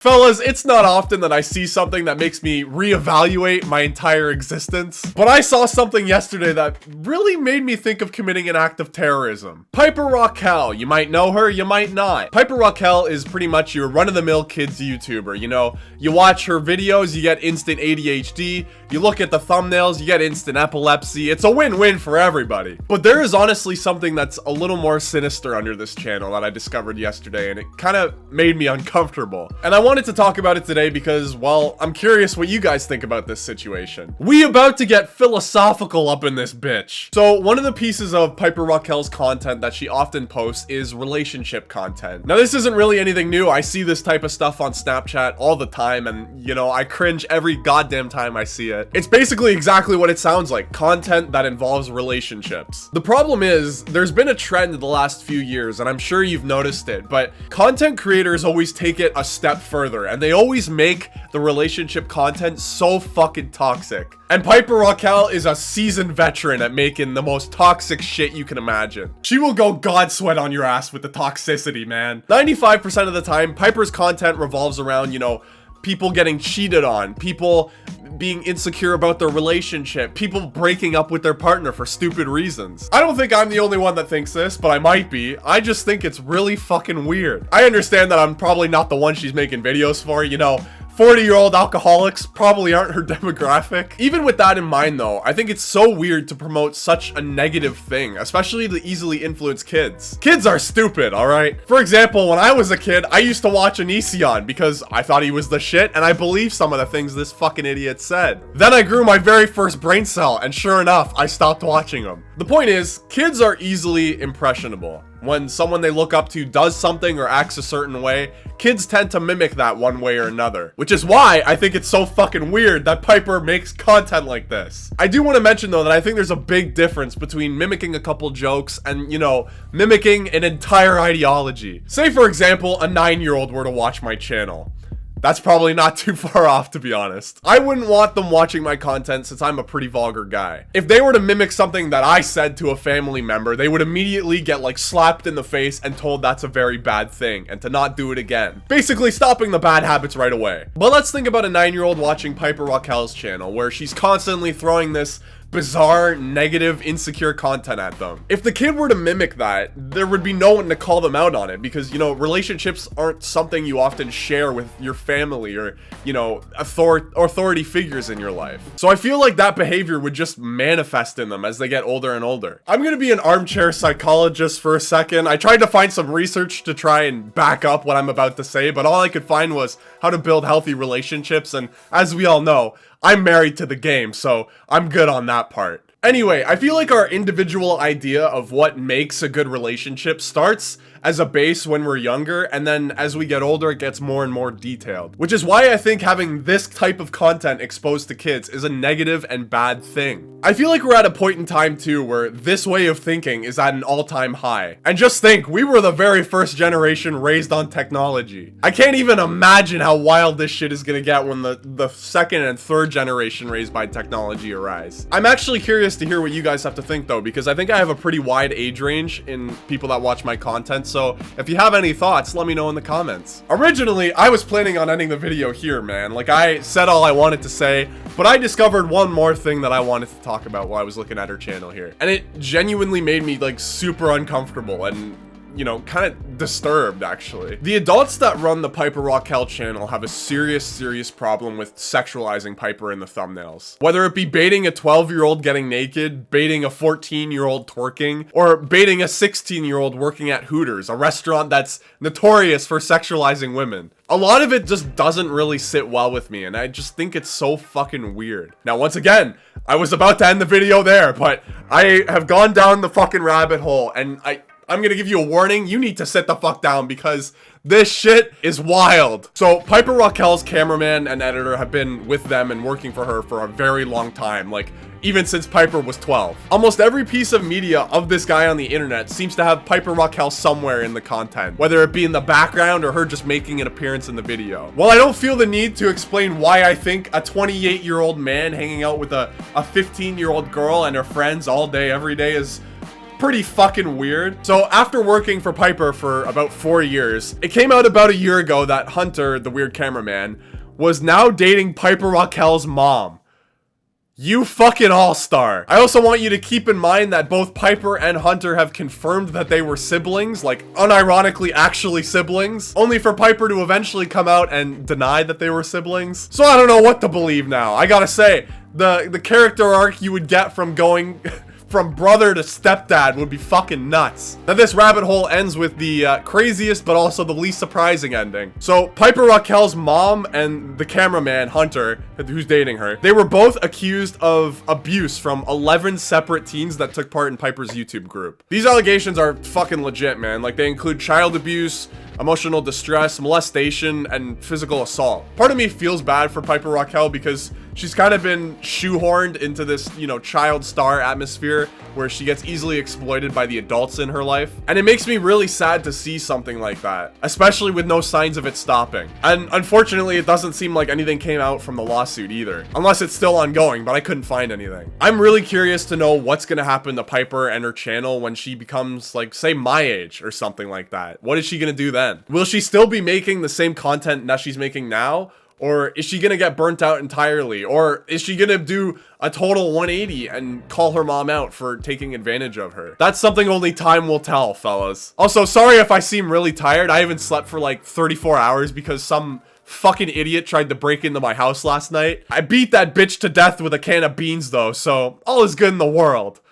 Fellas, it's not often that I see something that makes me reevaluate my entire existence, but I saw something yesterday that really made me think of committing an act of terrorism. Piper Rockell, you might know her, you might not. Piper Rockell is pretty much your run-of-the-mill kids YouTuber, you know? You watch her videos, you get instant ADHD, you look at the thumbnails, you get instant epilepsy. It's a win-win for everybody. But there is honestly something that's a little more sinister under this channel that I discovered yesterday, and it kind of made me uncomfortable. And I wanted to talk about it today because, well, I'm curious what you guys think about this situation. We about to get philosophical up in this bitch. So one of the pieces of Piper Rockell's content that she often posts is relationship content. Now this isn't really anything new. I see this type of stuff on Snapchat all the time, and you know, I cringe every goddamn time I see it. It's basically exactly what it sounds like, content that involves relationships. The problem is, there's been a trend in the last few years, and I'm sure you've noticed it, but content creators always take it a step further, and they always make the relationship content so fucking toxic. And Piper Rockell is a seasoned veteran at making the most toxic shit you can imagine. She will go god sweat on your ass with the toxicity, man. 95% of the time, Piper's content revolves around, you know, people getting cheated on, people being insecure about their relationship, people breaking up with their partner for stupid reasons. I don't think I'm the only one that thinks this, but I might be. I just think it's really fucking weird. I understand that I'm probably not the one she's making videos for, you know, 40-year-old alcoholics probably aren't her demographic. Even with that in mind though, I think it's so weird to promote such a negative thing, especially to easily influence kids. Kids are stupid, alright? For example, when I was a kid, I used to watch Onision because I thought he was the shit and I believed some of the things this fucking idiot said. Then I grew my very first brain cell and sure enough, I stopped watching him. The point is, kids are easily impressionable. When someone they look up to does something or acts a certain way, kids tend to mimic that one way or another. Which is why I think it's so fucking weird that Piper makes content like this. I do want to mention though that I think there's a big difference between mimicking a couple jokes and, you know, mimicking an entire ideology. Say for example, a 9-year-old were to watch my channel. That's probably not too far off, to be honest. I wouldn't want them watching my content since I'm a pretty vulgar guy. If they were to mimic something that I said to a family member, they would immediately get like slapped in the face and told that's a very bad thing and to not do it again. Basically stopping the bad habits right away. But let's think about a 9-year-old watching Piper Rockell's channel where she's constantly throwing this bizarre, negative, insecure content at them. If the kid were to mimic that, there would be no one to call them out on it because, you know, relationships aren't something you often share with your family or, you know, authority figures in your life. So I feel like that behavior would just manifest in them as they get older and older. I'm gonna be an armchair psychologist for a second. I tried to find some research to try and back up what I'm about to say, but all I could find was how to build healthy relationships, and as we all know, I'm married to the game, so I'm good on that part. Anyway, I feel like our individual idea of what makes a good relationship starts as a base when we're younger, and then as we get older, it gets more and more detailed. Which is why I think having this type of content exposed to kids is a negative and bad thing. I feel like we're at a point in time too where this way of thinking is at an all-time high. And just think, we were the very first generation raised on technology. I can't even imagine how wild this shit is gonna get when the second and third generation raised by technology arise. I'm actually curious to hear what you guys have to think though, because I think I have a pretty wide age range in people that watch my content. So if you have any thoughts, let me know in the comments. Originally, I was planning on ending the video here, man. Like, I said all I wanted to say, but I discovered one more thing that I wanted to talk about while I was looking at her channel here. And it genuinely made me, like, super uncomfortable and, you know, kind of disturbed, actually. The adults that run the Piper Rockell channel have a serious problem with sexualizing Piper in the thumbnails. Whether it be baiting a 12-year-old getting naked, baiting a 14-year-old twerking, or baiting a 16-year-old working at Hooters, a restaurant that's notorious for sexualizing women. A lot of it just doesn't really sit well with me, and I just think it's so fucking weird. Now, once again, I was about to end the video there, but I have gone down the fucking rabbit hole, and I'm gonna give you a warning. You need to sit the fuck down because this shit is wild. So Piper Rockell's cameraman and editor have been with them and working for her for a very long time, like even since Piper was 12. Almost every piece of media of this guy on the internet seems to have Piper Rockell somewhere in the content, whether it be in the background or her just making an appearance in the video. While I don't feel the need to explain why I think a 28-year-old man hanging out with a 15-year-old girl and her friends all day every day is pretty fucking weird. So after working for Piper for about 4 years, it came out about a year ago that Hunter, the weird cameraman, was now dating Piper Rockell's mom. You fucking all-star. I also want you to keep in mind that both Piper and Hunter have confirmed that they were siblings, like unironically actually siblings, only for Piper to eventually come out and deny that they were siblings. So I don't know what to believe now. I gotta say, the character arc you would get from going from brother to stepdad would be fucking nuts. Now this rabbit hole ends with the craziest but also the least surprising ending. So Piper Rockell's mom and the cameraman, Hunter, who's dating her, they were both accused of abuse from 11 separate teens that took part in Piper's YouTube group. These allegations are fucking legit, man. Like, they include child abuse, emotional distress, molestation, and physical assault. Part of me feels bad for Piper Rockell because she's kind of been shoehorned into this, you know, child star atmosphere where she gets easily exploited by the adults in her life. And it makes me really sad to see something like that, especially with no signs of it stopping. And unfortunately, it doesn't seem like anything came out from the lawsuit either, unless it's still ongoing, but I couldn't find anything. I'm really curious to know what's gonna happen to Piper and her channel when she becomes, like, say, my age or something like that. What is she gonna do then? Will she still be making the same content that she's making now? Or is she gonna get burnt out entirely? Or is she gonna do a total 180 and call her mom out for taking advantage of her? That's something only time will tell, fellas. Also, sorry if I seem really tired. I haven't slept for like 34 hours because some fucking idiot tried to break into my house last night. I beat that bitch to death with a can of beans though, so all is good in the world.